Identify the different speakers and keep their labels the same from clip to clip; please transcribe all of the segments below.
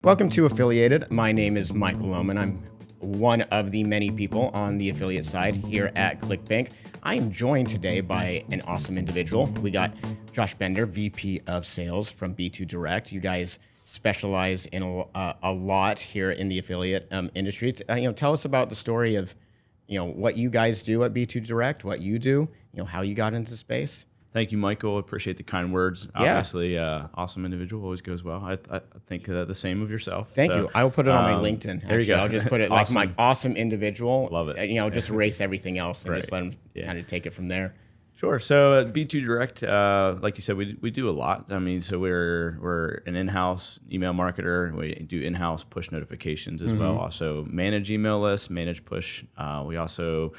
Speaker 1: Welcome to Affiliated. My name is Michael Lohman. I'm one of the many people on the affiliate side here at ClickBank. I am joined today by an awesome individual. We got Josh Bender, VP of Sales from B2 Direct. You guys specialize in a lot here in the affiliate industry. Tell us about the story of what you guys do at B2 Direct, what you do, how you got into space.
Speaker 2: Thank you, Michael. Appreciate the kind words.
Speaker 1: Yeah.
Speaker 2: Obviously, awesome individual, always goes well. I think the same of yourself.
Speaker 1: Thank you. I will put it on my LinkedIn.
Speaker 2: There you go.
Speaker 1: I'll just put it
Speaker 2: Awesome.
Speaker 1: like my awesome individual.
Speaker 2: Love it.
Speaker 1: Just erase everything else and
Speaker 2: Right.
Speaker 1: just let them
Speaker 2: Yeah.
Speaker 1: kind of take it from there.
Speaker 2: Sure. So at B2 Direct, like you said, we do a lot. I mean, so we're an in-house email marketer. We do in-house push notifications as well. Also manage email lists, manage push. We also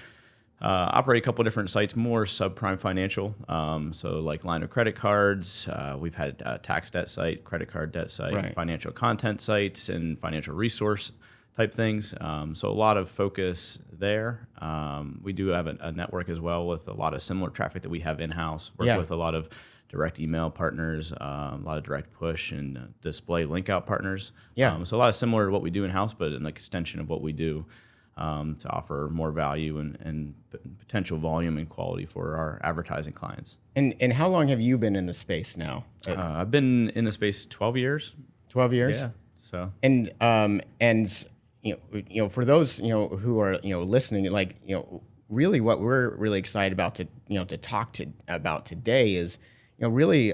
Speaker 2: operate a couple of different sites, more subprime financial. So like line of credit cards. We've had a tax debt site, credit card debt site,
Speaker 1: Right.
Speaker 2: financial content sites, and financial resource type things. So a lot of focus there. We do have a network as well with a lot of similar traffic that we have in-house. Work
Speaker 1: Yeah.
Speaker 2: with a lot of direct email partners, a lot of direct push and display link out partners.
Speaker 1: Yeah.
Speaker 2: So a lot of similar to what we do in-house, but an extension of what we do to offer more value and potential volume and quality for our advertising clients.
Speaker 1: And how long have you been in the space now?
Speaker 2: I've been in the space 12 years.
Speaker 1: 12 years.
Speaker 2: Yeah. So
Speaker 1: And for those who are listening, really what we're really excited about to talk about today is really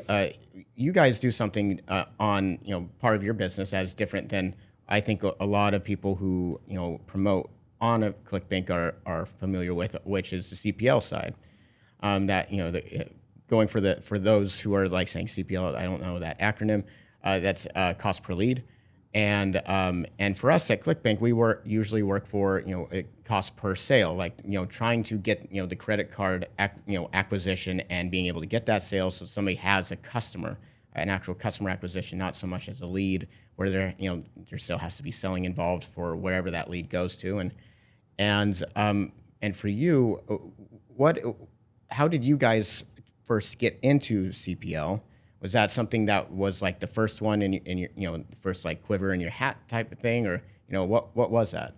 Speaker 1: you guys do something on part of your business as different than I think a lot of people who promote on a ClickBank are familiar with, which is the CPL side. Going for those who are like saying CPL, I don't know that acronym. That's cost per lead. And for us at ClickBank, we usually work for a cost per sale, like trying to get the credit card acquisition and being able to get that sale, so somebody has a customer, an actual customer acquisition, not so much as a lead where there still has to be selling involved for wherever that lead goes to, and for you, how did you guys first get into CPL? Was that something that was like the first one in your first like quiver in your hat type of thing, or what was that?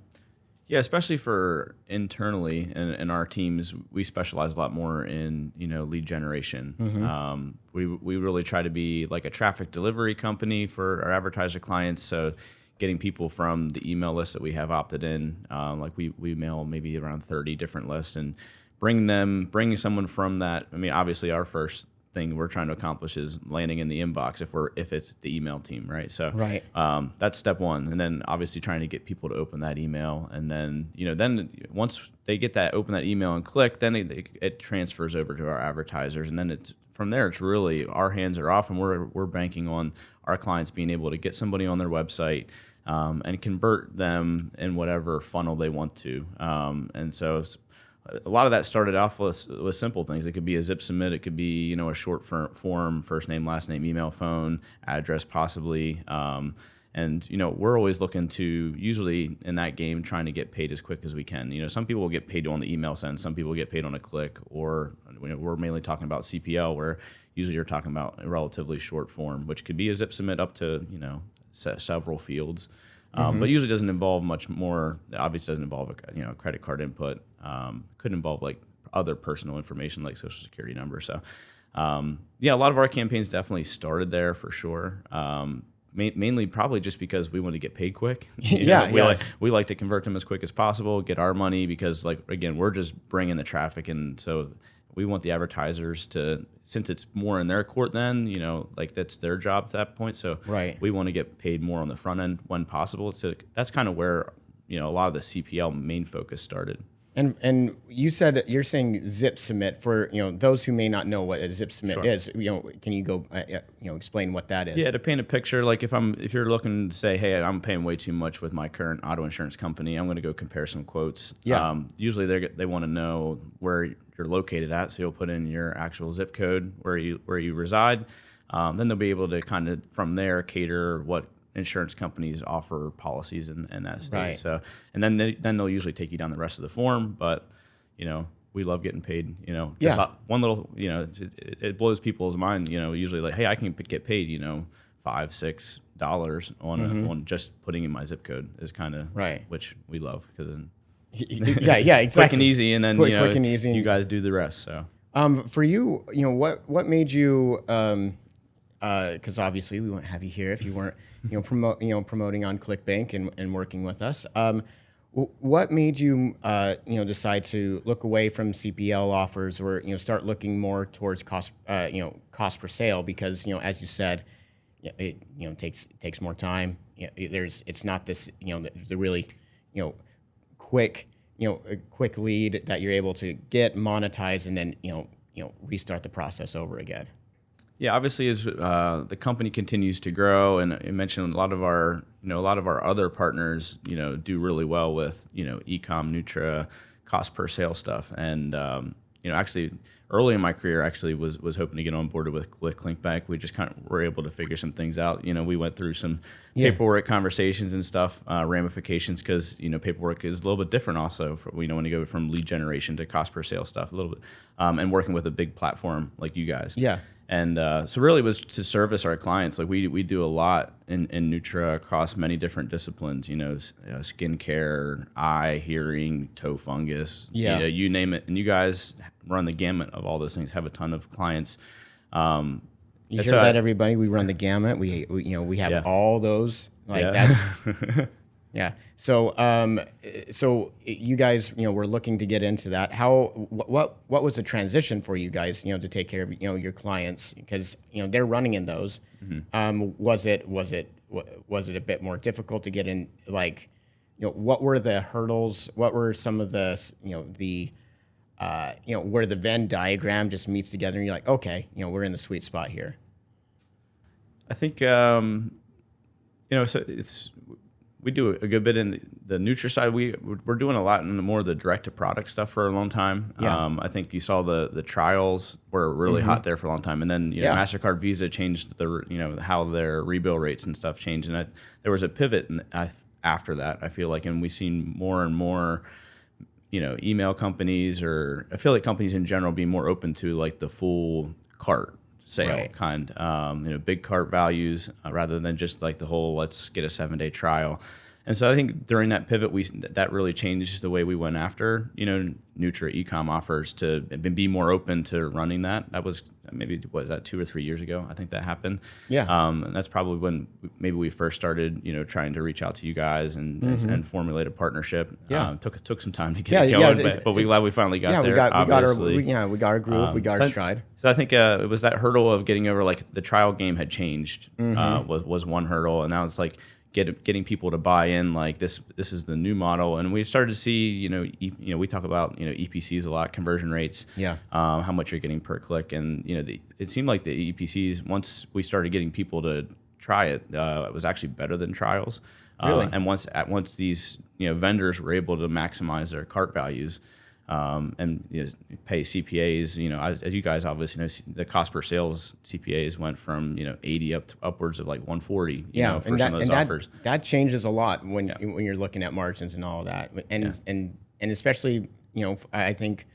Speaker 2: yeah, especially for internally in our teams, we specialize a lot more in lead generation. We really try to be like a traffic delivery company for our advertiser clients. So getting people from the email list that we have opted in, like we mail maybe around 30 different lists, and bringing someone from that. I mean, obviously our first thing we're trying to accomplish is landing in the inbox if it's the email team, right? So
Speaker 1: Right.
Speaker 2: That's step one, and then obviously trying to get people to open that email, and then then once they get that, open that email and click, then it transfers over to our advertisers, and then it's from there. It's really our hands are off, and we're banking on our clients being able to get somebody on their website and convert them in whatever funnel they want to, and so. A lot of that started off with simple things. It could be a zip submit. It could be a short form, first name, last name, email, phone, address, possibly. And we're always looking to, usually in that game, trying to get paid as quick as we can. Some people will get paid on the email send. Some people get paid on a click. Or we're mainly talking about CPL, where usually you're talking about a relatively short form, which could be a zip submit up to several fields. But usually doesn't involve much more. Obviously doesn't involve a credit card input. Could involve like other personal information like social security number. So a lot of our campaigns definitely started there for sure. Mainly probably just because we want to get paid quick. We like to convert them as quick as possible, get our money, because again, we're just bringing the traffic, and so we want the advertisers to, since it's more in their court then, that's their job at that point. So
Speaker 1: Right.
Speaker 2: we want to get paid more on the front end when possible. So that's kind of where, a lot of the CPL main focus started.
Speaker 1: And you said you're saying zip submit for those who may not know what a zip submit
Speaker 2: Sure.
Speaker 1: is. Can you go explain what that is?
Speaker 2: Yeah, to paint a picture, like if you're looking to say, hey, I'm paying way too much with my current auto insurance company, I'm going to go compare some quotes.
Speaker 1: Yeah.
Speaker 2: Usually they want to know where you're located at, so you'll put in your actual zip code where you reside. Then they'll be able to kind of from there cater what insurance companies offer policies in that state.
Speaker 1: Right.
Speaker 2: So, and then they'll usually take you down the rest of the form, but we love getting paid. Just
Speaker 1: Yeah.
Speaker 2: one little, it blows people's mind. Usually like, hey, I can get paid. $5-6 on just putting in my zip code is kind of
Speaker 1: Right.
Speaker 2: which we love because
Speaker 1: Yeah, exactly.
Speaker 2: quick and easy, and then
Speaker 1: quick and easy.
Speaker 2: you guys do the rest. So
Speaker 1: for you, what made you? Because obviously we wouldn't have you here if you weren't, promoting on ClickBank and working with us. What made you, decide to look away from CPL offers or start looking more towards cost per sale? Because as you said, it takes more time. It's not this the really quick a quick lead that you're able to get monetize and then restart the process over again.
Speaker 2: yeah, obviously as the company continues to grow, and I mentioned a lot of our other partners do really well with e-com, Nutra, cost per sale stuff, and actually early in my career actually was hoping to get on board with ClickBank. We just kind of were able to figure some things out. We went through some paperwork conversations and stuff, ramifications, because paperwork is a little bit different also when you go from lead generation to cost per sale stuff a little bit, and working with a big platform like you guys.
Speaker 1: Yeah.
Speaker 2: And so really it was to service our clients. Like we do a lot in Nutra across many different disciplines, skincare, eye, hearing, toe fungus, you name it. And you guys run the gamut of all those things, have a ton of clients.
Speaker 1: You hear that, everybody? We run the gamut. We have all those. That's yeah. So so you guys were looking to get into that. What was the transition for you guys to take care of your clients, because they're running in those. Was it a bit more difficult to get in? What were the hurdles? What were some of the where the Venn diagram just meets together and you're like, okay, we're in the sweet spot here?
Speaker 2: I think so we do a good bit in the Nutra side. We're doing a lot in more of the direct to product stuff for a long time.
Speaker 1: Yeah.
Speaker 2: I think you saw the trials were really hot there for a long time, and then MasterCard, Visa changed how their rebill rates and stuff changed, and there was a pivot after that. I feel like, and we've seen more and more email companies or affiliate companies in general being more open to like the full cart sale kind, big cart values rather than just like the whole let's get a 7-day trial. And so I think during that pivot, that really changed the way we went after Nutra e-com offers to be more open to running that. That was maybe 2 or 3 years ago. I think that happened. Yeah. And that's probably when maybe we first started trying to reach out to you guys and formulate a partnership.
Speaker 1: Yeah.
Speaker 2: Took some time to get going, but we're glad we finally got there.
Speaker 1: We got our groove. We got our stride.
Speaker 2: So I think it was that hurdle of getting over, like the trial game had changed was one hurdle, and now it's like getting people to buy in, like this is the new model. And we started to see we talk about EPCs a lot, conversion rates, how much you're getting per click, and it seemed like the EPCs, once we started getting people to try it, it was actually better than trials.
Speaker 1: Really?
Speaker 2: And once these vendors were able to maximize their cart values, and pay CPAs, as you guys obviously know, the cost per sales CPAs went from 80 upwards of like 140. For some of those offers.
Speaker 1: That changes a lot when you're looking at margins and all of that, and especially I think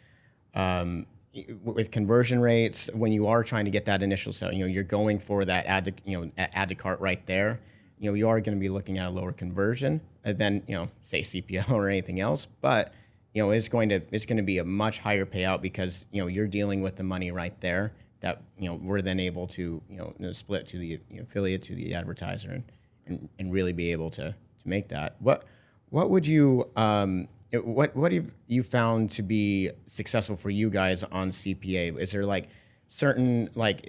Speaker 1: with conversion rates, when you are trying to get that initial sale, you're going for that add to cart right there. You are going to be looking at a lower conversion than say CPL or anything else, but it's going to be a much higher payout because you're dealing with the money right there that we're then able to split to the affiliate, to the advertiser, and really be able to make that. What would you what have you found to be successful for you guys on CPA? Is there like certain like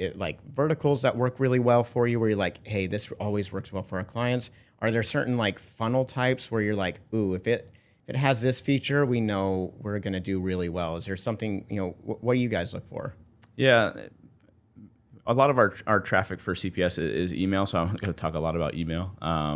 Speaker 1: verticals that work really well for you where you're like, hey, this always works well for our clients? Are there certain like funnel types where you're like, ooh, if it has this feature, we know we're going to do really well? Is there something, what do you guys look for?
Speaker 2: Yeah, a lot of our traffic for CPS is email, so I'm going to talk a lot about email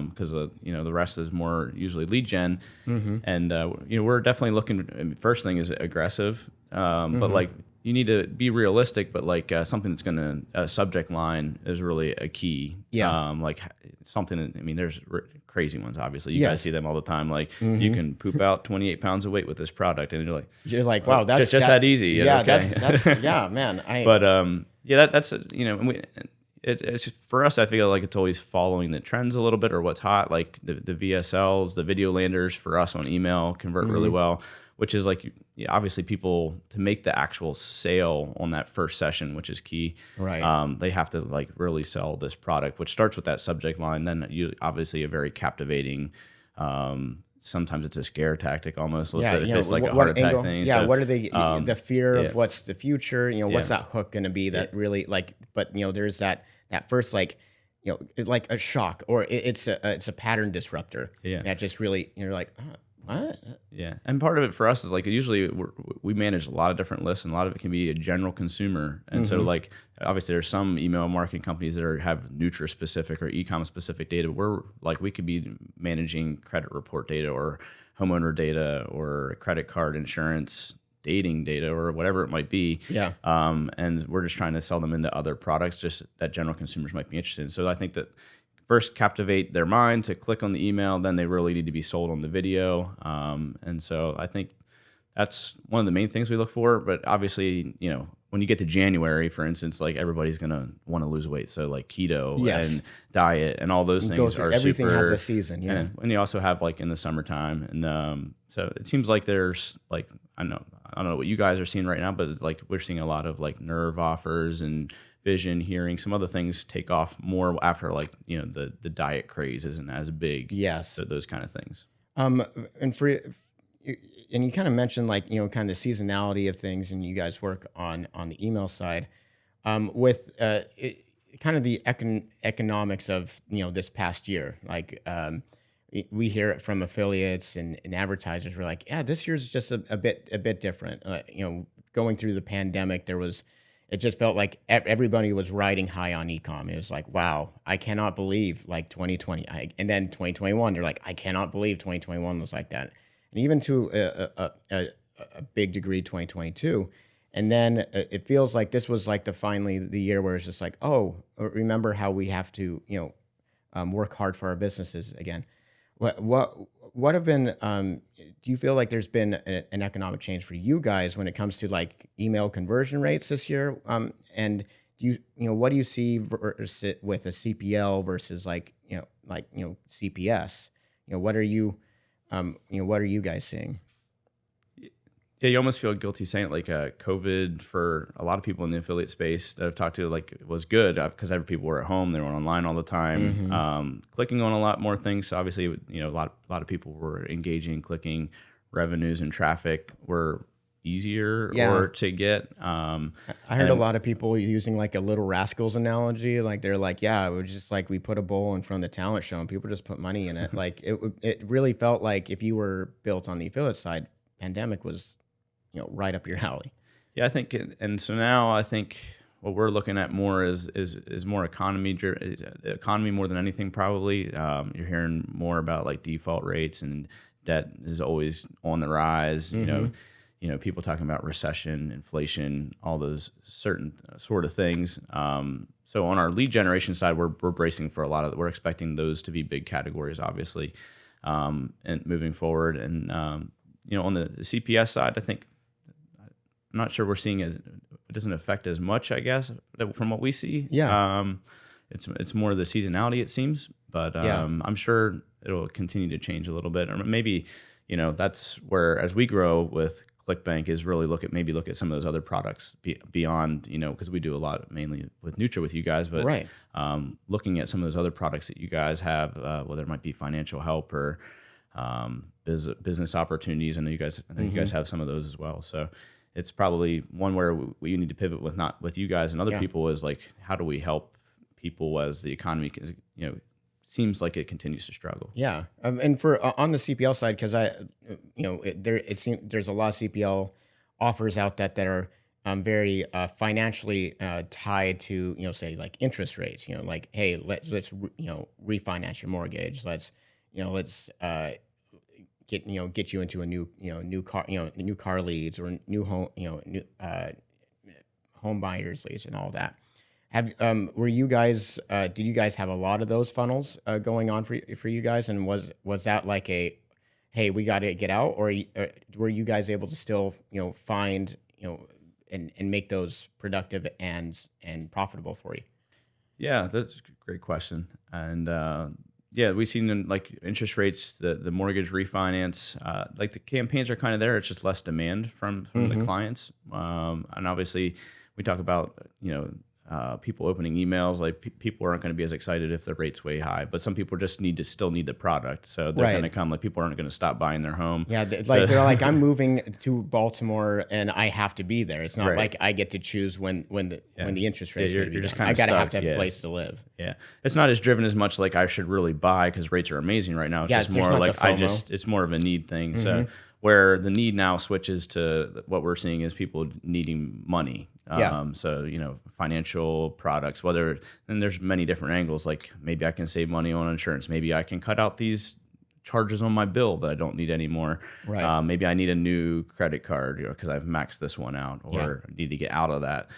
Speaker 2: because the rest is more usually lead gen, and we're definitely looking. First thing is aggressive, but like you need to be realistic, but like something that's going to subject line is really a key. Yeah, like something. I mean, there's crazy ones. Obviously, you guys see them all the time. Like you can poop out 28 pounds of weight with this product, and you're like, wow, that's just that easy.
Speaker 1: Yeah,
Speaker 2: okay.
Speaker 1: that's yeah, man.
Speaker 2: But that's It's for us. I feel like it's always following the trends a little bit or what's hot. Like the VSLs, the video landers for us on email convert really well, which is like obviously people to make the actual sale on that first session, which is key.
Speaker 1: Right.
Speaker 2: They have to like really sell this product, which starts with that subject line. Then you obviously a very captivating. Sometimes it's a scare tactic almost.
Speaker 1: Yeah,
Speaker 2: If it's like a heart attack thing.
Speaker 1: Yeah,
Speaker 2: So,
Speaker 1: what are the fear
Speaker 2: yeah.
Speaker 1: of what's the future? What's
Speaker 2: Yeah.
Speaker 1: that hook going to be that really like? But there's that first like, like a shock, or it's a pattern disruptor.
Speaker 2: Yeah.
Speaker 1: That just really you're like, what?
Speaker 2: Yeah, and part of it for us is like usually we manage a lot of different lists, and a lot of it can be a general consumer. And so like obviously there's some email marketing companies that have Nutra specific or e-com specific data. We're like we could be managing credit report data or homeowner data or credit card, insurance, dating data, or whatever it might be.
Speaker 1: Yeah.
Speaker 2: And we're just trying to sell them into other products just that general consumers might be interested in. So I think that first captivate their mind to click on the email, then they really need to be sold on the video. And so I think that's one of the main things we look for. But obviously, when you get to January, for instance, like everybody's going to want to lose weight. So like keto and diet and all those things are
Speaker 1: everything
Speaker 2: super.
Speaker 1: has a season. Yeah.
Speaker 2: And you also have like in the summertime. And so it seems like there's like, I don't know what you guys are seeing right now, but like we're seeing a lot of like nerve offers and vision, hearing, some other things take off more after like the diet craze isn't as big.
Speaker 1: Yes.
Speaker 2: So those kind of things.
Speaker 1: And you kind of mentioned like kind of the seasonality of things, and you guys work on the email side, with kind of the economics of this past year. Like we hear it from affiliates and advertisers. We're like, yeah, this year's just a bit different. Going through the pandemic, it just felt like everybody was riding high on e-com. It was like, wow, I cannot believe like 2020. And then 2021, they're like, I cannot believe 2021 was like that. And even to a big degree, 2022. And then it feels like this was like finally the year where it's just like, oh, remember how we have to, work hard for our businesses again. What have been, do you feel like there's been an economic change for you guys when it comes to like email conversion rates this year? And do what do you see with a CPL versus like CPS? What are you guys seeing?
Speaker 2: Yeah, you almost feel guilty saying it. Like COVID for a lot of people in the affiliate space that I've talked to, like was good because people were at home, they were online all the time, clicking on a lot more things. So obviously, a lot of people were engaging, clicking. Revenues and traffic were easier or to get.
Speaker 1: I heard a lot of people using like a Little Rascals analogy. Like they're like, yeah, it was just like we put a bowl in front of the talent show and people just put money in it. Like it really felt like if you were built on the affiliate side, pandemic was right up your alley.
Speaker 2: Yeah, I think, and so now I think what we're looking at more is more economy more than anything. Probably you're hearing more about like default rates, and debt is always on the rise. People talking about recession, inflation, all those certain sort of things. So on our lead generation side, we're bracing for a lot of. We're expecting those to be big categories, obviously, and moving forward. And on the CPS side, I think. I'm not sure we're seeing it doesn't affect as much, I guess, from what we see.
Speaker 1: Yeah.
Speaker 2: It's more the seasonality, it seems, but I'm sure it'll continue to change a little bit, or maybe that's where as we grow with ClickBank is really look at some of those other products beyond because we do a lot mainly with Nutra with you guys, but
Speaker 1: right.
Speaker 2: Looking at some of those other products that you guys have, whether it might be financial help or business opportunities. I know you guys have some of those as well, so. It's probably one where we need to pivot with you guys and other people is like, how do we help people as the economy, seems like it continues to struggle.
Speaker 1: Yeah. And for on the CPL side, because it seems there's a lot of CPL offers out that are very financially tied to, say like interest rates, like, hey, let's refinance your mortgage. Let's get you into a new car leads or new home, home buyers leads and all that. Were you guys, did you guys have a lot of those funnels going on for you guys? And was that like hey, we got to get out, or were you guys able to still, find, and make those productive and profitable for you?
Speaker 2: Yeah, that's a great question. And yeah, we've seen like interest rates, the mortgage refinance, like the campaigns are kind of there. It's just less demand from the clients. And obviously, we talk about people opening emails. Like people aren't going to be as excited if the rate's way high, but some people just still need the product, so they're going to come. Like people aren't going to stop buying their home.
Speaker 1: Yeah, they're like, I'm moving to Baltimore and I have to be there. It's not like I get to choose when the interest rate's going to be.
Speaker 2: You're just
Speaker 1: down.
Speaker 2: kind of
Speaker 1: I gotta
Speaker 2: stuck.
Speaker 1: have to have a place to live.
Speaker 2: Yeah, it's not as driven as much like I should really buy because rates are amazing right now. It's just
Speaker 1: there's
Speaker 2: more
Speaker 1: not
Speaker 2: like
Speaker 1: the FOMO.
Speaker 2: it's more of a need thing. So where the need now switches to what we're seeing is people needing money. So financial products. And there's many different angles. Like maybe I can save money on insurance. Maybe I can cut out these charges on my bill that I don't need anymore.
Speaker 1: Right.
Speaker 2: Maybe I need a new credit card because I've maxed this one out, or need to get out of that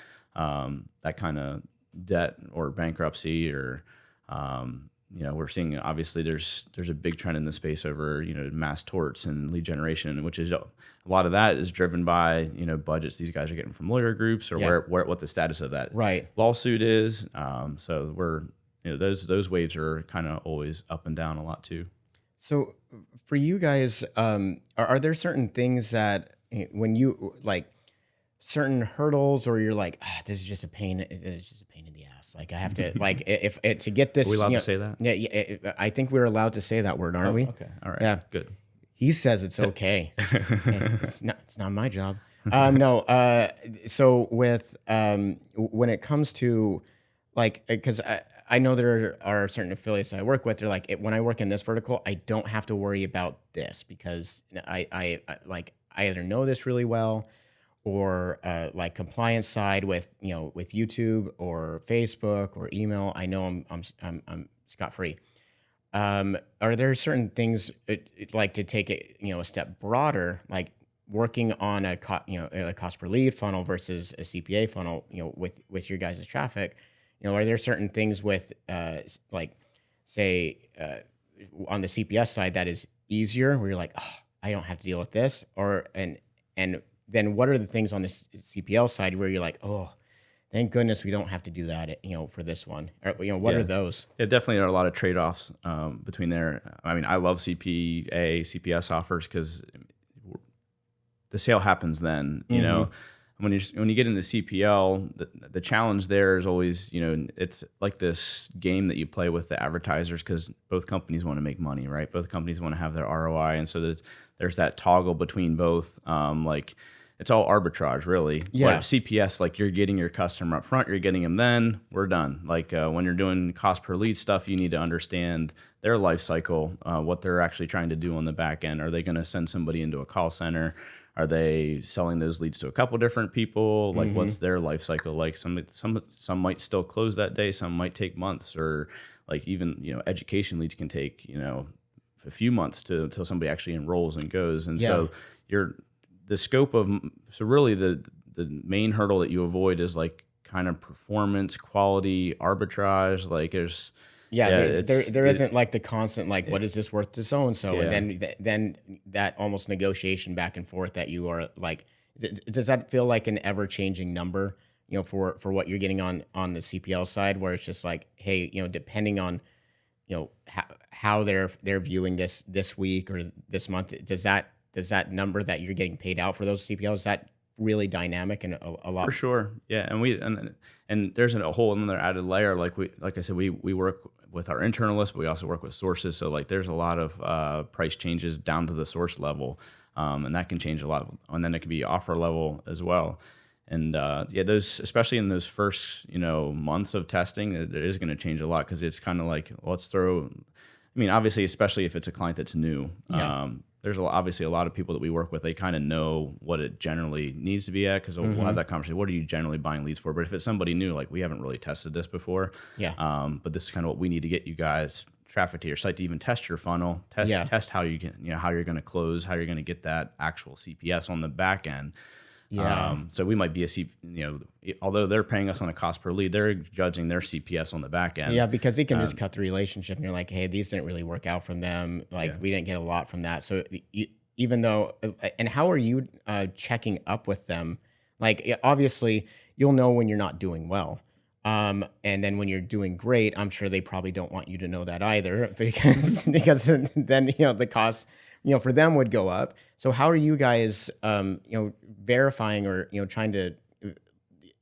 Speaker 2: kind of debt or bankruptcy, or we're seeing obviously there's a big trend in the space over mass torts and lead generation, which is a lot of that is driven by budgets these guys are getting from lawyer groups, or what the status of that lawsuit is. So we're those waves are kind of always up and down a lot too.
Speaker 1: So for you guys, are there certain things that when you like certain hurdles, or you're like, this is just a pain. It's just a pain in the ass. Like I have to like if to get this.
Speaker 2: Are we allowed to say that?
Speaker 1: Yeah, I think we're allowed to say that word, aren't we?
Speaker 2: Okay, all right,
Speaker 1: yeah,
Speaker 2: good.
Speaker 1: He says it's okay. It's not my job. No. So with when it comes to like, because I know there are certain affiliates I work with. They're like, when I work in this vertical, I don't have to worry about this because I either know this really well, or like compliance side with with YouTube or Facebook or email. I know I'm scot free. Are there certain things like to take it a step broader, like working on a cost per lead funnel versus a CPA funnel, with your guys' traffic? Are there certain things with like say on the CPS side that is easier, where you're like, oh, I don't have to deal with this, or and then what are the things on the CPL side where you're like, oh, thank goodness we don't have to do that, for this one. Or, what are those?
Speaker 2: Yeah, definitely are a lot of trade-offs between there. I mean, I love CPA, CPS offers because the sale happens then. When you get into CPL, the challenge there is always, it's like this game that you play with the advertisers, because both companies want to make money, right? Both companies want to have their ROI, and so there's that toggle between both. Like it's all arbitrage, really.
Speaker 1: Yeah.
Speaker 2: But CPS, like you're getting your customer up front, you're getting them then, we're done. Like when you're doing cost per lead stuff, you need to understand their life cycle, what they're actually trying to do on the back end. Are they going to send somebody into a call center? Are they selling those leads to a couple different people? Like what's their life cycle like? Some might still close that day. Some might take months, or like even, education leads can take, a few months until somebody actually enrolls and goes. And so the scope of, so really the main hurdle that you avoid is like kind of performance, quality, arbitrage. Like
Speaker 1: there isn't like the constant, like, what is this worth to so-and-so?
Speaker 2: Yeah.
Speaker 1: And then that almost negotiation back and forth that you are like, does that feel like an ever-changing number, for what you're getting on the CPL side, where it's just like, hey, depending on, how they're viewing this week or this month, does that number that you're getting paid out for those CPLs, is that really dynamic and a lot?
Speaker 2: For sure. Yeah. And there's a whole another added layer. Like I said, we work with our internalists, but we also work with sources. So like there's a lot of price changes down to the source level. And that can change a lot. And then it can be offer level as well. And those, especially in those first, months of testing, it is going to change a lot, because it's kind of like, obviously, especially if it's a client that's new.
Speaker 1: Yeah.
Speaker 2: There's obviously a lot of people that we work with, they kind of know what it generally needs to be at, because we'll have that conversation. What are you generally buying leads for? But if it's somebody new, like we haven't really tested this before, but this is kind of what we need to get you guys traffic to your site to even test your funnel, test how you can, how you're going to close, how you're going to get that actual CPS on the back end.
Speaker 1: Yeah.
Speaker 2: So we might be although they're paying us on a cost per lead, they're judging their CPS on the back end.
Speaker 1: Yeah, because they can just cut the relationship, and you're like, hey, these didn't really work out from them. Like we didn't get a lot from that. So even though, and how are you checking up with them? Like obviously you'll know when you're not doing well. And then when you're doing great, I'm sure they probably don't want you to know that either because then the cost for them would go up. So how are you guys verifying or trying to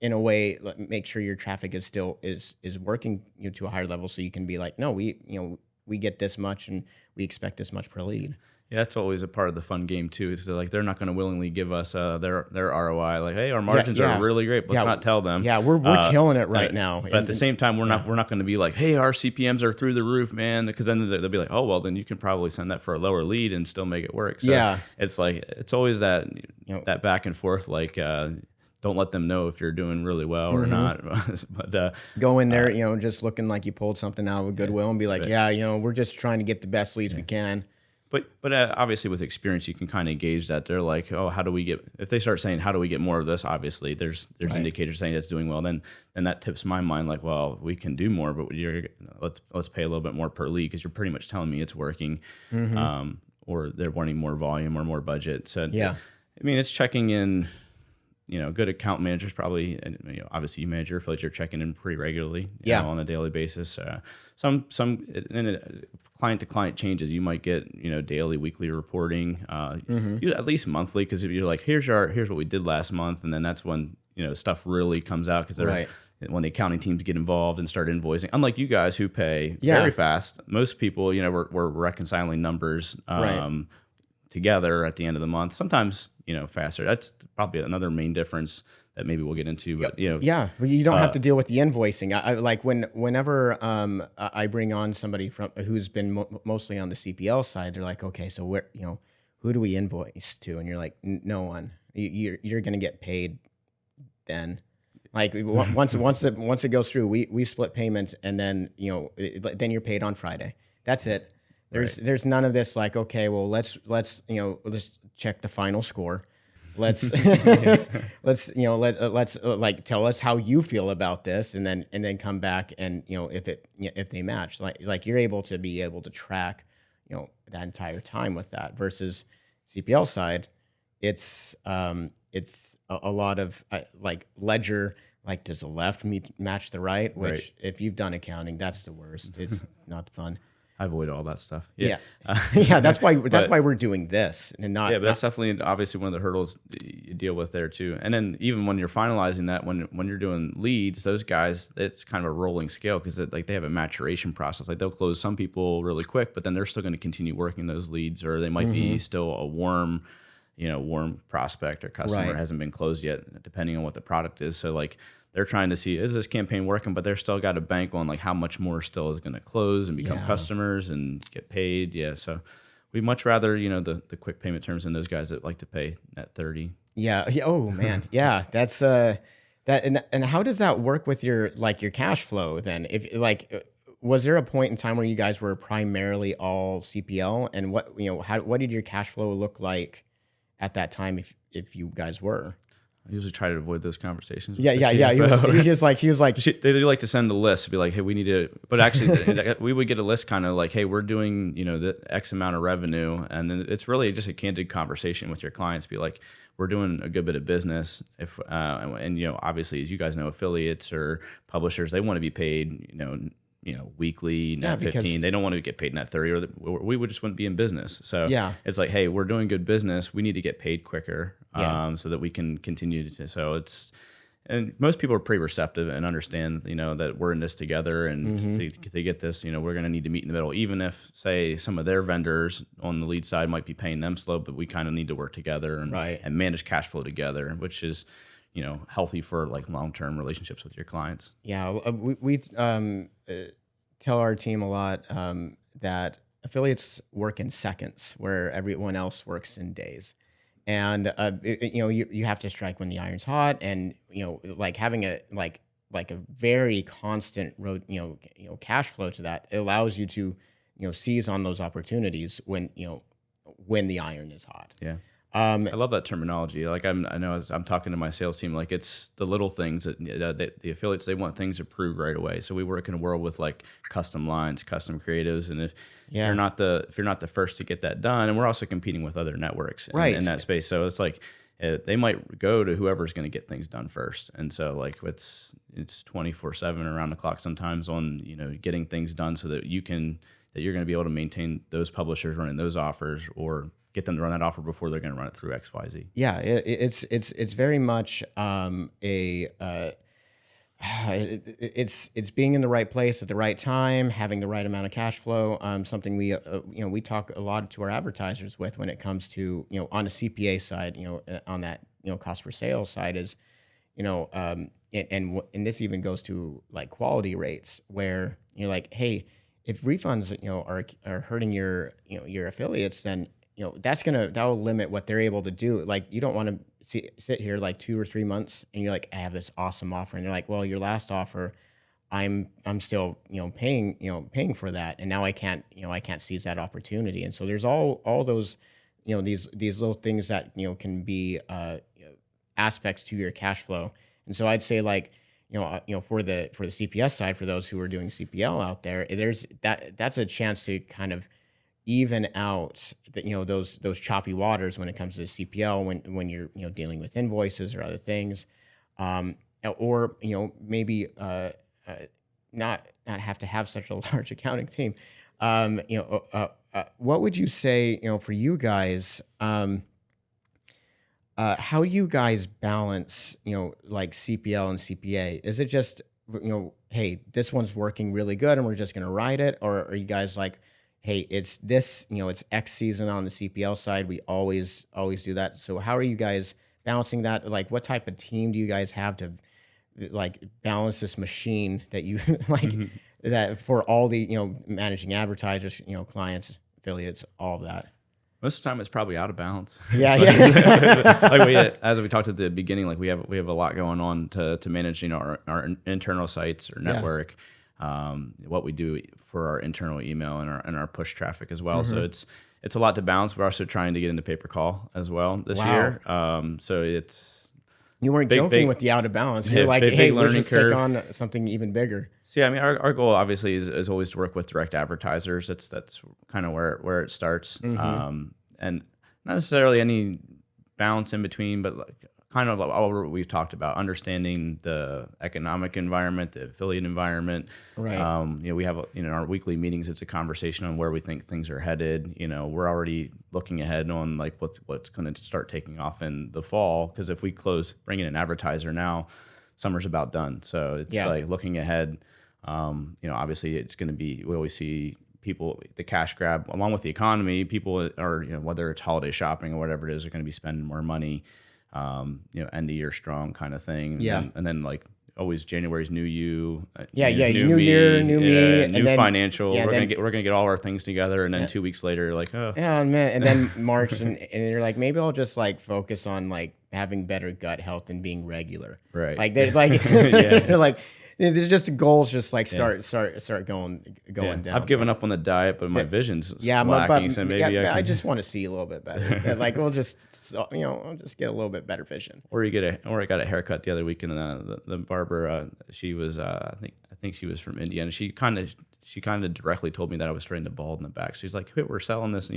Speaker 1: in a way make sure your traffic is still is working to a higher level so you can be like, no, we get this much and we expect this much per lead.
Speaker 2: Yeah, that's always a part of the fun game too. Is that, like, they're not going to willingly give us their ROI. Like, hey, our margins are really great. But let's not tell them.
Speaker 1: Yeah, we're killing it right now.
Speaker 2: But at the same time, we're not going to be like, hey, our CPMs are through the roof, man. Because then they'll be like, oh, well, then you can probably send that for a lower lead and still make it work. So it's like it's always that that back and forth. Like, don't let them know if you're doing really well or not. But
Speaker 1: go in there, just looking like you pulled something out of goodwill and be like, we're just trying to get the best leads we can.
Speaker 2: But obviously with experience, you can kind of gauge that. They're like, oh, how do we get? If they start saying, how do we get more of this? Obviously, there's indicators saying it's doing well. Then that tips my mind like, well, we can do more, but let's pay a little bit more per lead because you're pretty much telling me it's working, or they're wanting more volume or more budget. So I mean, it's checking in. Good account managers probably, and obviously you manage your affiliates, you're checking in pretty regularly, on a daily basis. Some client to client changes, you might get daily, weekly reporting, at least monthly, because if you're like, here's what we did last month, and then that's when stuff really comes out because they're when the accounting teams get involved and start invoicing. Unlike you guys who pay very fast, most people we're reconciling numbers. Together at the end of the month, sometimes faster. That's probably another main difference that maybe we'll get into. But
Speaker 1: but you don't have to deal with the invoicing. I like whenever I bring on somebody from who's been mostly on the CPL side, they're like, okay, so where who do we invoice to? And you're like, no one. You're going to get paid then. Like once it goes through, we split payments, and then then you're paid on Friday. That's it. There's none of this like, okay, well let's check the final score. Let's let's like tell us how you feel about this, and then come back and if they match, like you're able to track that entire time with that versus CPL side. It's a lot of like ledger. Like, does the left match the right? Which if you've done accounting, that's the worst. It's not fun.
Speaker 2: I avoid all that stuff.
Speaker 1: That's why we're doing this and not.
Speaker 2: Yeah, but that's definitely obviously one of the hurdles you deal with there too. And then even when you're finalizing that, when you're doing leads, those guys, it's kind of a rolling scale because they have a maturation process. Like they'll close some people really quick, but then they're still going to continue working those leads, or they might be still a warm prospect or customer hasn't been closed yet, depending on what the product is. So like, they're trying to see, is this campaign working? But they're still got to bank on like how much more still is going to close and become customers and get paid. Yeah, so we much rather the quick payment terms than those guys that like to pay at 30.
Speaker 1: Yeah. Oh man. Yeah. That's that. And how does that work with your cash flow then? If was there a point in time where you guys were primarily all CPL, and what did your cash flow look like at that time if you guys were?
Speaker 2: I usually try to avoid those conversations.
Speaker 1: Yeah. He was like,
Speaker 2: they do like to send a list, be like, hey, we need to. But actually, we would get a list, kind of like, hey, we're doing the X amount of revenue, and then it's really just a candid conversation with your clients. Be like, we're doing a good bit of business. If and obviously, as you guys know, affiliates or publishers, they want to be paid, weekly, net 15. They don't want to get paid net 30, or we would just wouldn't be in business. So it's like, hey, we're doing good business. We need to get paid quicker, so that we can continue to. So and most people are pretty receptive and understand, that we're in this together, and to get this, we're going to need to meet in the middle. Even if, say, some of their vendors on the lead side might be paying them slow, but we kind of need to work together and manage cash flow together, which is healthy for like long-term relationships with your clients.
Speaker 1: Yeah, we tell our team a lot that affiliates work in seconds, where everyone else works in days, and you have to strike when the iron's hot, and like having a very constant cash flow to that, it allows you to seize on those opportunities when the iron is hot.
Speaker 2: Yeah. I love that terminology. Like I know as I'm talking to my sales team, like it's the little things that the affiliates, they want things approved right away. So we work in a world with like custom lines, custom creatives, and if you're not the first to get that done, and we're also competing with other networks in that space. So it's like they might go to whoever's going to get things done first. And so like it's 24/7 around the clock sometimes on, getting things done so that you're going to be able to maintain those publishers running those offers or get them to run that offer before they're going to run it through XYZ.
Speaker 1: Yeah, it's very much it's being in the right place at the right time, having the right amount of cash flow. Something we talk a lot to our advertisers with when it comes to on a CPA side, on that cost per sale side is, and this even goes to like quality rates where you're like, hey, if refunds are hurting your affiliates, then that'll limit what they're able to do. Like you don't want to sit here like 2 or 3 months and you're like, I have this awesome offer, and you're like, well, your last offer, I'm still paying for that, and now I can't seize that opportunity. And so there's all those these little things that can be aspects to your cash flow. And so I'd say like for the CPS side, for those who are doing CPL out there, that's a chance to kind of even out those choppy waters when it comes to CPL when you're dealing with invoices or other things, or maybe not have to have such a large accounting team. What would you say for you guys? How do you guys balance like CPL and CPA? Is it just hey, this one's working really good and we're just gonna ride it, or are you guys like, hey, it's this, it's X season on the CPL side, we always do that? So how are you guys balancing that? Like, what type of team do you guys have to like balance this machine that you like that for all the managing advertisers, clients, affiliates, all of that?
Speaker 2: Most of the time, it's probably out of balance.
Speaker 1: Yeah,
Speaker 2: like as we talked at the beginning, like we have a lot going on to manage, our internal sites or network, what we do for our internal email and our push traffic as well. So it's a lot to balance. We're also trying to get into pay-per-call as well this year. So it's
Speaker 1: you weren't joking with the out of balance. You're like, hey, let's just take on something even bigger.
Speaker 2: So yeah, I mean, our goal obviously is always to work with direct advertisers. That's kind of where it starts, and not necessarily any balance in between, but like kind of all we've talked about, understanding the economic environment, the affiliate environment.
Speaker 1: Right.
Speaker 2: We have in our weekly meetings, it's a conversation on where we think things are headed. We're already looking ahead on like what's going to start taking off in the fall, because if we bring in an advertiser now, summer's about done. So it's like looking ahead. Obviously it's going to be, we always see people, the cash grab along with the economy, people are, whether it's holiday shopping or whatever it is, are going to be spending more money, end of year strong kind of thing.
Speaker 1: Yeah.
Speaker 2: And then like always January's new you.
Speaker 1: New year, new me.
Speaker 2: New financial. We're gonna get all our things together, and then 2 weeks later, like, oh.
Speaker 1: Yeah, man. And then March, and you're like, maybe I'll just like focus on like having better gut health and being regular.
Speaker 2: Right.
Speaker 1: Like they're like, they're like, there's just goals, just like start going down.
Speaker 2: I've given up on the diet, but my vision's lacking. So maybe
Speaker 1: I just want to see a little bit better. Like we'll just I'll just get a little bit better vision.
Speaker 2: Or I got a haircut the other week, and the barber, she was I think she was from Indiana. She kind of directly told me that I was starting to bald in the back. She's like, hey, we're selling this,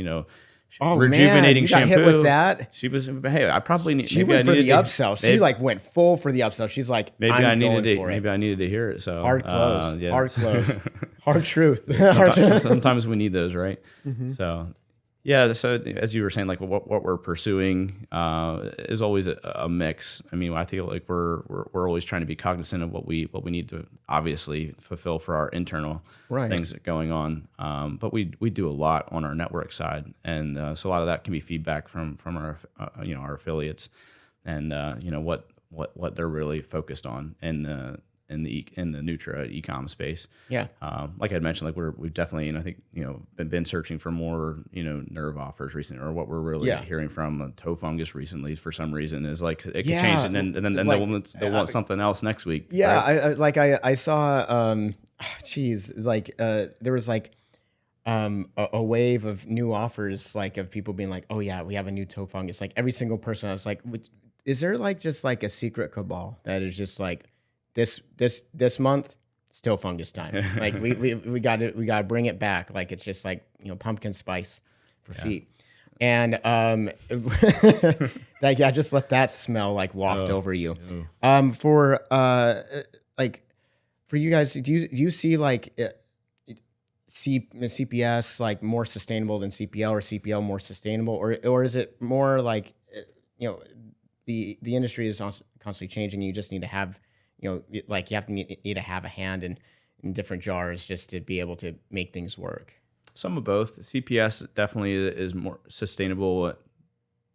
Speaker 2: rejuvenating shampoo.
Speaker 1: Got hit with that.
Speaker 2: She was, hey, I probably need.
Speaker 1: She went for the upsell. She like went full for the upsell. She's like, maybe I needed
Speaker 2: to hear it. So
Speaker 1: hard close, hard close, hard truth.
Speaker 2: Sometimes we need those, right? So. Yeah, so as you were saying, like what we're pursuing is always a mix. I mean, I feel like we're always trying to be cognizant of what we need to obviously fulfill for our internal things going on. But we do a lot on our network side, and so a lot of that can be feedback from our our affiliates, and what they're really focused on in the Nutra e-com space.
Speaker 1: Yeah.
Speaker 2: Like I had mentioned, like we've definitely, and I think, been searching for more, nerve offers recently, or what we're really hearing from toe fungus recently for some reason is like, it can change, and then like, they'll want something else next week.
Speaker 1: Yeah.
Speaker 2: Right?
Speaker 1: I saw, there was like, a wave of new offers, like of people being like, oh yeah, we have a new toe fungus. Like every single person, I was like, is there like just like a secret cabal that is just like, this month, it's toe fungus time. Like we got to bring it back. Like it's just like pumpkin spice for feet. And like, yeah, just let that smell like waft
Speaker 2: Oh,
Speaker 1: over you.
Speaker 2: no.
Speaker 1: Like for you guys, do you see like CPS like more sustainable than CPL, or CPL more sustainable, or is it more like you know the industry is constantly changing. You just need to have like you have to need to have a hand in different jars just to be able to make things work.
Speaker 2: Some of both. CPS definitely is more sustainable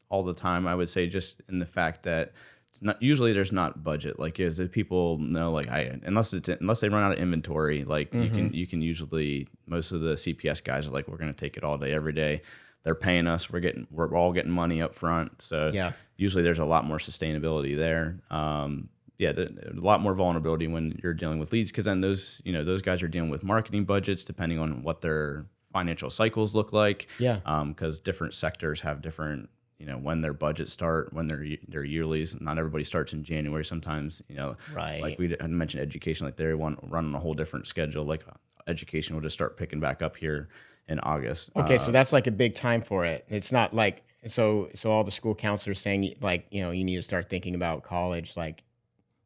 Speaker 2: all the time. I would say just in the fact that it's not usually there's not budget. Like as people know, like unless they run out of inventory, like you can usually most of the CPS guys are like, we're going to take it all day, every day. They're paying us. We're all getting money up front. So
Speaker 1: Yeah.
Speaker 2: usually there's a lot more sustainability there. Yeah, a lot more vulnerability when you're dealing with leads, because then those guys are dealing with marketing budgets depending on what their financial cycles look like.
Speaker 1: Yeah.
Speaker 2: Because different sectors have different, when their budgets start, when their yearlies. Not everybody starts in January. Sometimes,
Speaker 1: Right.
Speaker 2: like I mentioned education, like they run on a whole different schedule. Like education will just start picking back up here in August.
Speaker 1: Okay, so that's like a big time for it. It's not like so all the school counselors saying like you need to start thinking about college like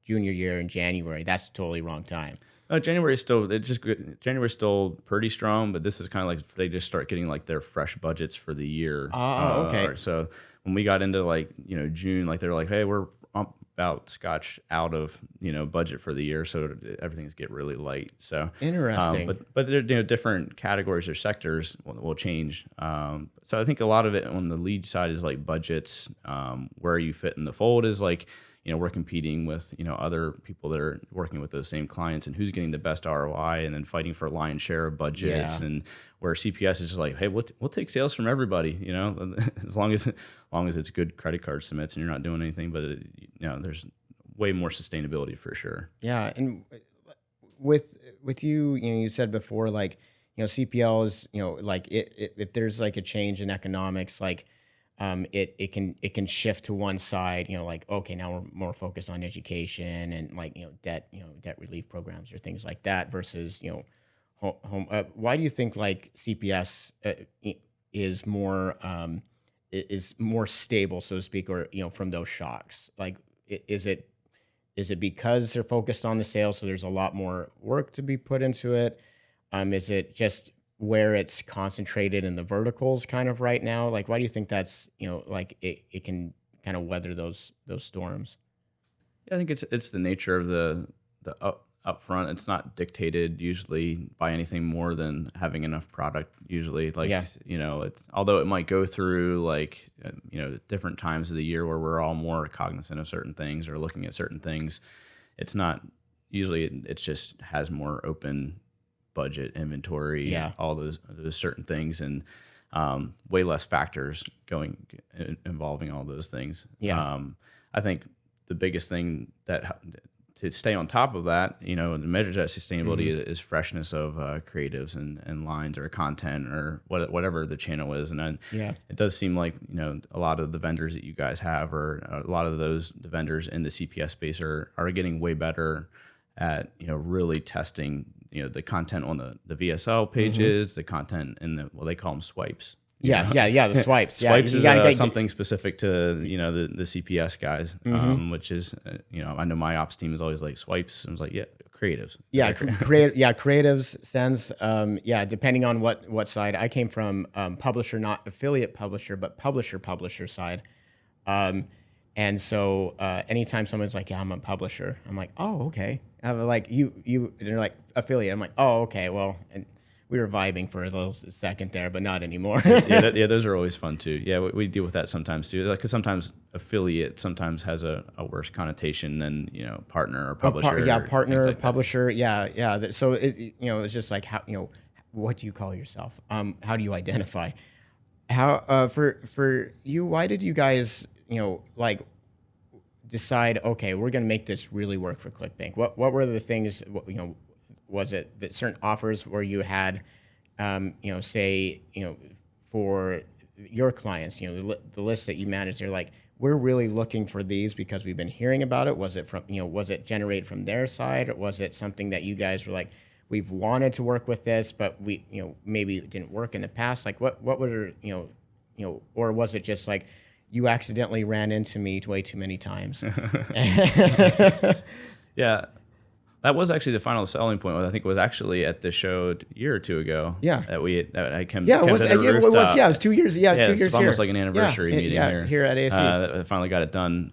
Speaker 1: junior year in January. That's totally wrong time.
Speaker 2: January's still pretty strong, but this is kind of like they just start getting like their fresh budgets for the year.
Speaker 1: Oh, okay.
Speaker 2: So when we got into like June, like they're like, hey, we're about scotch out of budget for the year, so everything's get really light. So
Speaker 1: Interesting.
Speaker 2: but they're different categories or sectors will change. So I think a lot of it on the lead side is like budgets, where you fit in the fold is like. We're competing with, other people that are working with those same clients, and who's getting the best ROI, and then fighting for lion's share of budgets.
Speaker 1: Yeah.
Speaker 2: And where CPS is just like, hey, we'll take sales from everybody, as long as it's good credit card submits and you're not doing anything, but there's way more sustainability for sure.
Speaker 1: Yeah, and with you, you said before, like, CPL is, like if there's like a change in economics, like, it can shift to one side, like, okay, now we're more focused on education and like, debt relief programs or things like that versus, home. Why do you think like CPS is more stable, so to speak, or, from those shocks? Like, is it because they're focused on the sale, so there's a lot more work to be put into it? Is it just where it's concentrated in the verticals kind of right now? Like, why do you think that's, like it can kind of weather those storms?
Speaker 2: Yeah, I think it's the nature of the upfront. It's not dictated usually by anything more than having enough product. Usually, like
Speaker 1: Yeah.
Speaker 2: it's although it might go through like different times of the year where we're all more cognizant of certain things or looking at certain things. It's not usually. It just has more open budget, inventory,
Speaker 1: Yeah.
Speaker 2: all those certain things, and way less factors involving all those things.
Speaker 1: Yeah.
Speaker 2: I think the biggest thing that to stay on top of that, and measure that sustainability is freshness of creatives and lines or content or whatever the channel is. And then
Speaker 1: Yeah.
Speaker 2: it does seem like, a lot of the vendors that you guys have, or a lot of the vendors in the CPS space are getting way better at, really testing, the content on the VSL pages, the content in they call them swipes.
Speaker 1: Yeah. The swipes.
Speaker 2: Swipes
Speaker 1: You
Speaker 2: is
Speaker 1: gotta get-
Speaker 2: something specific to the CPS guys, which is I know my ops team is always like swipes. I was like, yeah, creatives.
Speaker 1: Yeah, creatives sends. Depending on what side. I came from, publisher, not affiliate publisher, but publisher side. And so anytime someone's like, yeah, I'm a publisher, I'm like, oh, okay. I'm like, you, and they're like, affiliate. I'm like, oh, okay. Well, and we were vibing for a little second there, but not anymore.
Speaker 2: Yeah, those are always fun too. Yeah, we deal with that sometimes too. Because sometimes affiliate sometimes has a worse connotation than partner or publisher.
Speaker 1: Partner,
Speaker 2: like
Speaker 1: publisher. Yeah. So it's just like how what do you call yourself? How do you identify? How for you? Why did you guys like decide? Okay, we're gonna make this really work for ClickBank. What were the things? Was it that certain offers where you had, say, for your clients, the list that you manage, they're like, we're really looking for these because we've been hearing about it. Was it from, was it generated from their side, or was it something that you guys were like, we've wanted to work with this, but we, maybe it didn't work in the past? Like, what were, or was it just like you accidentally ran into me way too many times?
Speaker 2: Yeah, that was actually the final selling point. I think was actually at the show a year or two ago.
Speaker 1: Yeah.
Speaker 2: That I came.
Speaker 1: Yeah, it was.
Speaker 2: to the
Speaker 1: Yeah, it was.
Speaker 2: rooftop.
Speaker 1: Yeah, it was 2 years. Yeah,
Speaker 2: Yeah,
Speaker 1: 2
Speaker 2: it's
Speaker 1: years
Speaker 2: almost
Speaker 1: here.
Speaker 2: like an anniversary meeting
Speaker 1: here at ASC.
Speaker 2: that finally got it done.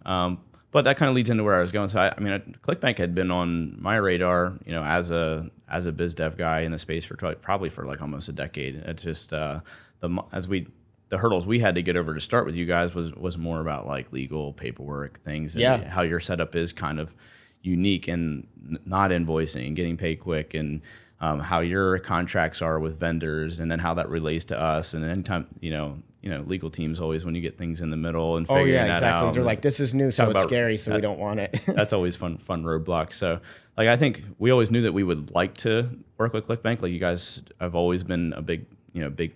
Speaker 2: But that kind of leads into where I was going. So I mean, ClickBank had been on my radar, as a biz dev guy in the space for probably for like almost a decade. It's just the hurdles we had to get over to start with you guys was more about like legal paperwork things and how your setup is kind of unique and not invoicing, getting paid quick, and how your contracts are with vendors, and then how that relates to us. And anytime legal teams always, when you get things in the middle and figuring that out,
Speaker 1: they're like, this is new, so it's scary, so we don't want it.
Speaker 2: That's always fun roadblock. So like I think we always knew that we would like to work with ClickBank. Like you guys have always been a big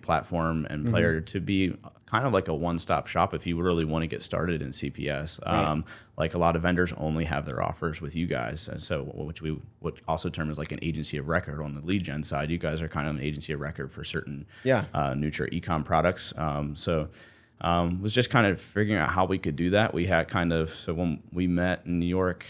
Speaker 2: platform and player to be kind of like a one-stop shop if you really want to get started in CPS.
Speaker 1: Right.
Speaker 2: Like a lot of vendors only have their offers with you guys, and so which we would also term as like an agency of record on the lead gen side. You guys are kind of an agency of record for certain Nutra ecom products. Was just kind of figuring out how we could do that. We had so when we met in New York,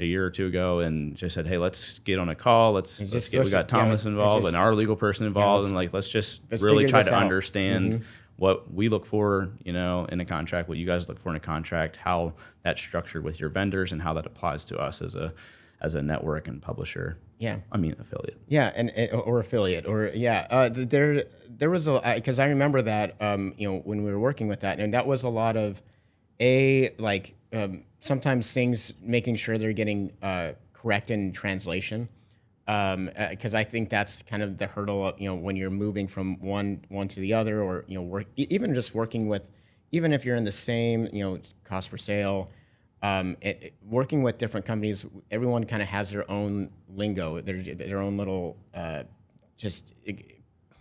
Speaker 2: a year or two ago, and just said, hey, let's get on a call. We got Thomas involved and our legal person involved, and like let's really try to understand what we look for, in a contract, what you guys look for in a contract, how that's structured with your vendors, and how that applies to us as a network and publisher.
Speaker 1: Yeah,
Speaker 2: I mean affiliate.
Speaker 1: Yeah, or affiliate, or there was because I remember that when we were working with that, and that was a lot of sometimes things making sure they're getting correct in translation, because I think that's kind of the hurdle of, when you're moving from one to the other, or even just working with, even if you're in the same cost per sale. Working with different companies, everyone kind of has their own lingo, their own little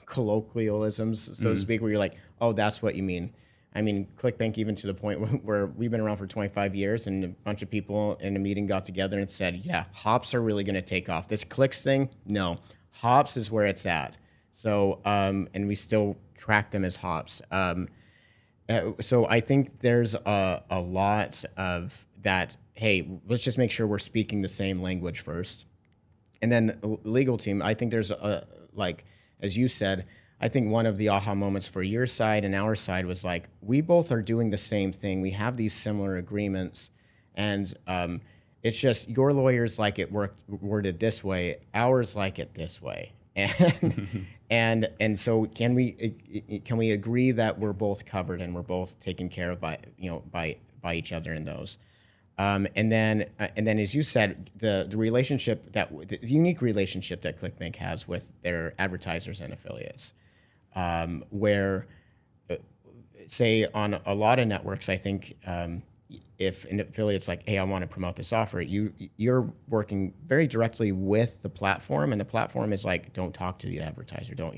Speaker 1: colloquialisms, so to speak, where you're like, oh, that's what you mean. I mean, ClickBank, even to the point where we've been around for 25 years, and a bunch of people in a meeting got together and said, yeah, hops are really going to take off. This clicks thing, no, hops is where it's at. So, and we still track them as hops. So I think there's a lot of that. Hey, let's just make sure we're speaking the same language first, and then the legal team. I think there's as you said, I think one of the aha moments for your side and our side was like, we both are doing the same thing. We have these similar agreements, and it's just your lawyers like it worded this way, ours like it this way. And so can we agree that we're both covered and we're both taken care of by each other in those, and then as you said, the relationship the unique relationship that ClickBank has with their advertisers and affiliates, where say on a lot of networks, I think if an affiliate's like, hey, I want to promote this offer, you're working very directly with the platform, and the platform is like, don't talk to the advertiser, don't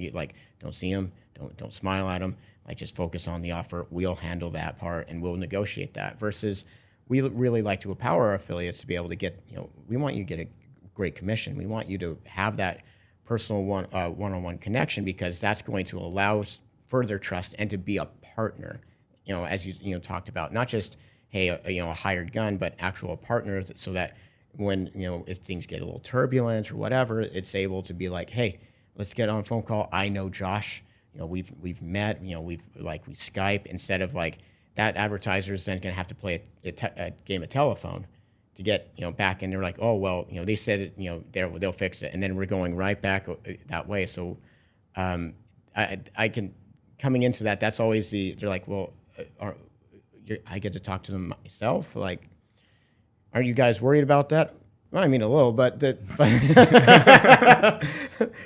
Speaker 1: see them, don't smile at them, just focus on the offer. We'll handle that part and we'll negotiate that. Versus, we really like to empower our affiliates to be able to get, we want you to get a great commission. We want you to have that personal one-on-one connection, because that's going to allow further trust and to be a partner. As you talked about, not just, hey, a hired gun, but actual partner, so that when, if things get a little turbulent or whatever, it's able to be like, hey, let's get on a phone call. I know Josh, we've met, we Skype, instead of like that advertiser is then going to have to play a game of telephone to get, back. And they're like, oh, well, they said, they'll fix it. And then we're going right back that way. So I can, coming into that, that's always they're like, well, I get to talk to them myself. Like, aren't you guys worried about that? Well, I mean, a little, but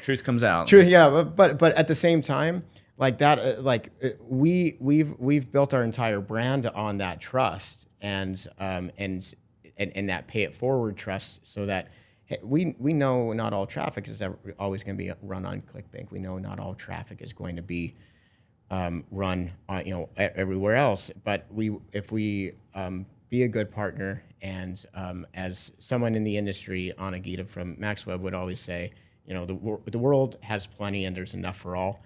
Speaker 2: truth comes out.
Speaker 1: True, yeah, but at the same time, like that, we've built our entire brand on that trust, and that pay it forward trust, so that we know not all traffic is always going to be run on ClickBank. We know not all traffic is going to be run on, everywhere else. But if we be a good partner, and as someone in the industry, Anna Gita from MaxWeb would always say, the world has plenty and there's enough for all.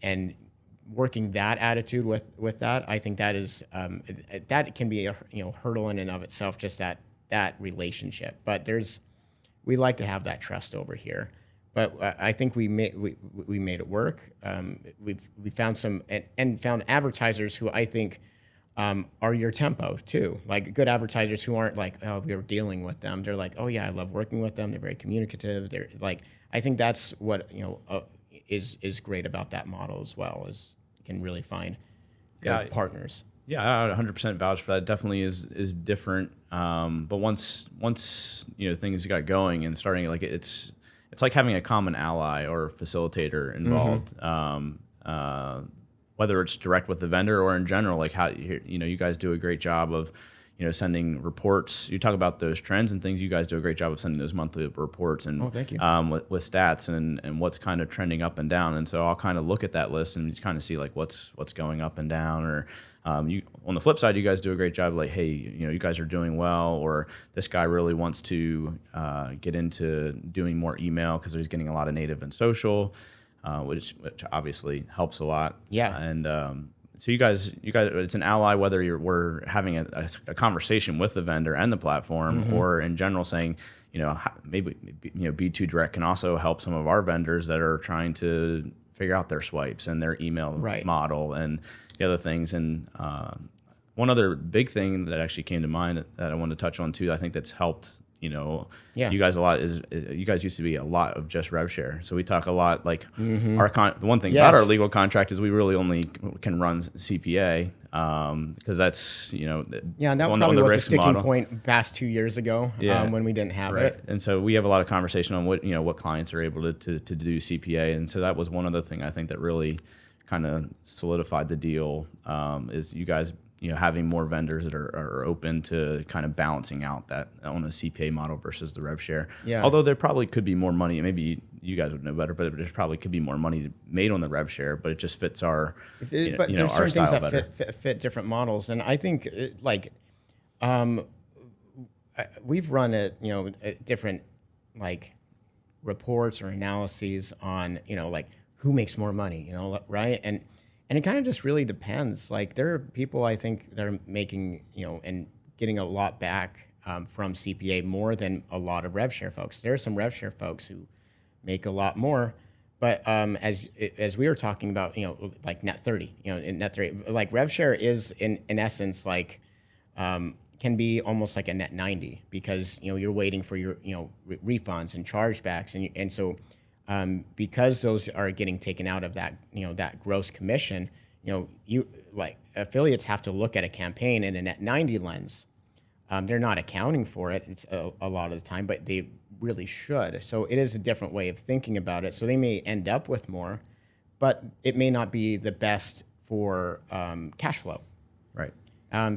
Speaker 1: And working that attitude with that, I think that is that can be a hurdle in and of itself, just that relationship. But we like to have that trust over here. But I think we made it work. We found some and found advertisers who I think are your tempo too. Like good advertisers who aren't like, oh, we were dealing with them. They're like, oh yeah, I love working with them. They're very communicative. They're like, I think that's what is great about that model as well. Is you can really find good partners.
Speaker 2: Yeah, I 100% vouch for that. It definitely is different. But once things got going and starting, like it's like having a common ally or facilitator involved. Whether it's direct with the vendor or in general, like how you guys do a great job of sending reports. You talk about those trends and things. You guys do a great job of sending those monthly reports and
Speaker 1: thank you.
Speaker 2: With stats and what's kind of trending up and down. And so I'll kind of look at that list and just kind of see like what's going up and down. Or you on the flip side, you guys do a great job. Like, hey, you guys are doing well, or this guy really wants to get into doing more email because he's getting a lot of native and social, which obviously helps a lot.
Speaker 1: Yeah.
Speaker 2: And so you guys, it's an ally whether we're having a conversation with the vendor and the platform, or in general saying, maybe B2 Direct can also help some of our vendors that are trying to figure out their swipes and their email model and the other things. And one other big thing that actually came to mind that I wanted to touch on too, I think that's helped. You guys a lot is you guys used to be a lot of just rev share. So we talk a lot like the one thing about our legal contract is we really only can run CPA because that's
Speaker 1: and that probably was a sticking point past 2 years ago when we didn't have it.
Speaker 2: And so we have a lot of conversation on what clients are able to do CPA, and so that was one other thing I think that really kind of solidified the deal is you guys having more vendors that are open to kind of balancing out that on a CPA model versus the rev share. Yeah. Although there probably could be more money, maybe you guys would know better, but there probably could be more money made on the rev share, but it just fits our,
Speaker 1: but there's certain things that fit different models. And I think we've run different like reports or analyses on, like who makes more money, right? And it kind of just really depends. Like there are people I think that are making, and getting a lot back from CPA more than a lot of rev share folks. There are some rev share folks who make a lot more, but as we were talking about, like net 30, in net 30, like rev share is in essence like can be almost like a net 90 because you're waiting for your refunds and chargebacks and so. Because those are getting taken out of that, that gross commission, you like affiliates have to look at a campaign in a net 90 lens. They're not accounting for it it's a lot of the time, but they really should. So it is a different way of thinking about it. So they may end up with more, but it may not be the best for cash flow,
Speaker 2: right?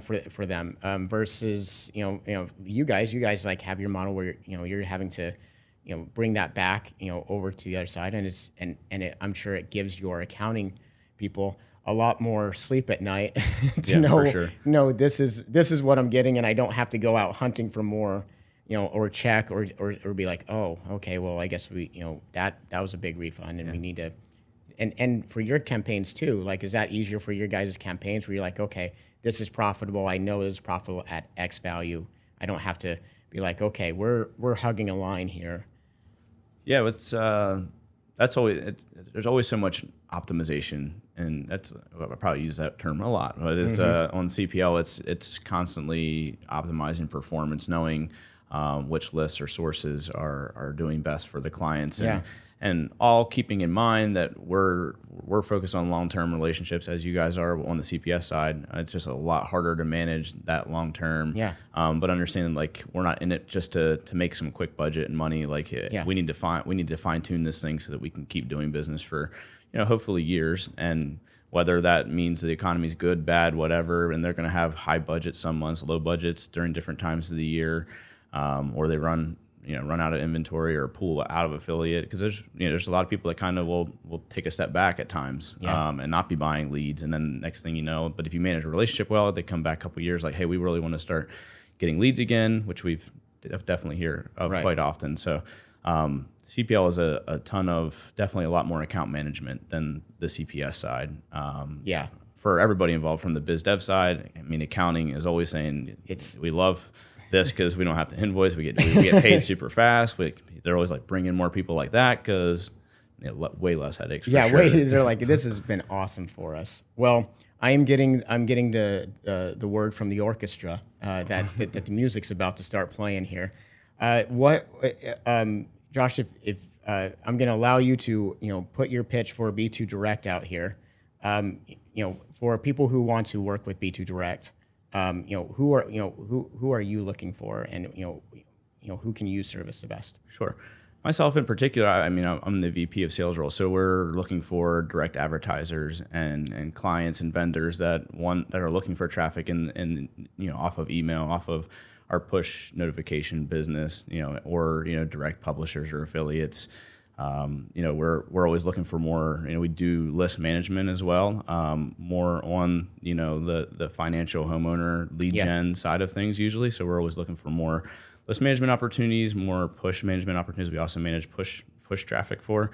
Speaker 1: For them versus you guys like have your model where you're having to. Bring that back, over to the other side, and I'm sure it gives your accounting people a lot more sleep at night to know, for sure. No, this is what I'm getting, and I don't have to go out hunting for more, or check or be like, oh, okay, well, I guess we, that was a big refund, and we need to, and for your campaigns too, like, is that easier for your guys' campaigns where you're like, okay, this is profitable, I know it's profitable at X value, I don't have to be like, okay, we're hugging a line here.
Speaker 2: Yeah, it's that's always there's always so much optimization, and I probably use that term a lot. But it's on CPL, it's constantly optimizing performance, knowing which lists or sources are doing best for the clients, and all keeping in mind that we're focused on long-term relationships as you guys are on the CPS side. It's just a lot harder to manage that long-term. But understanding like we're not in it just to make some quick budget and money. Like we need to fine-tune this thing so that we can keep doing business for hopefully years. And whether that means the economy's good, bad, whatever, and they're going to have high budgets some months, low budgets during different times of the year, or they run out of inventory or pull out of affiliate, because there's a lot of people that kind of will take a step back at times and not be buying leads, and then next thing you know, but if you manage a relationship well, they come back a couple of years like, hey, we really want to start getting leads again, which we've definitely hear of quite often. So CPL is definitely a lot more account management than the CPS side.
Speaker 1: Yeah.
Speaker 2: For everybody involved from the biz dev side, I mean, accounting is always saying we love this because we don't have to invoice. We get paid super fast. They're always like bring in more people like that because way less headaches. For sure.
Speaker 1: They're like, this has been awesome for us. Well, I'm getting the word from the orchestra that the music's about to start playing here. Josh, if I'm going to allow you to put your pitch for B2 Direct out here. For people who want to work with B2 Direct, who are you looking for, and who can you service the best?
Speaker 2: Sure. Myself in particular, I mean, I'm the VP of sales role, so we're looking for direct advertisers and clients and vendors that are looking for traffic and off of email, off of our push notification business, or direct publishers or affiliates. We're always looking for more. We do list management as well, more on the financial homeowner lead gen side of things usually. So we're always looking for more list management opportunities, more push management opportunities. We also manage push traffic for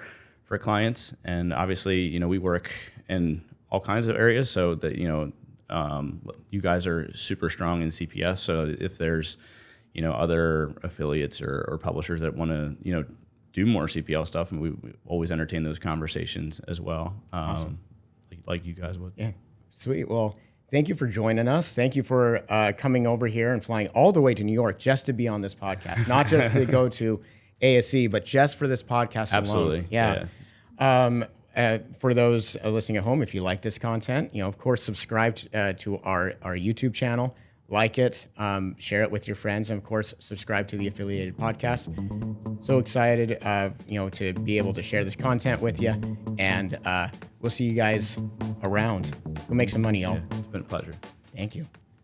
Speaker 2: clients, and obviously we work in all kinds of areas. So that you guys are super strong in CPS. So if there's other affiliates or publishers that want to do more CPL stuff, and we always entertain those conversations as well.
Speaker 1: Awesome.
Speaker 2: Like you guys would.
Speaker 1: Yeah, sweet. Well, thank you for joining us. Thank you for coming over here and flying all the way to New York just to be on this podcast, not just to go to ASE, but just for this podcast
Speaker 2: Absolutely.
Speaker 1: alone. Yeah. For those listening at home, if you like this content, of course, subscribe to our YouTube channel. Like it, share it with your friends, and of course, subscribe to the affiliated podcast. So excited, to be able to share this content with you, and we'll see you guys around. Go make some money, y'all.
Speaker 2: Yeah, it's been a pleasure.
Speaker 1: Thank you.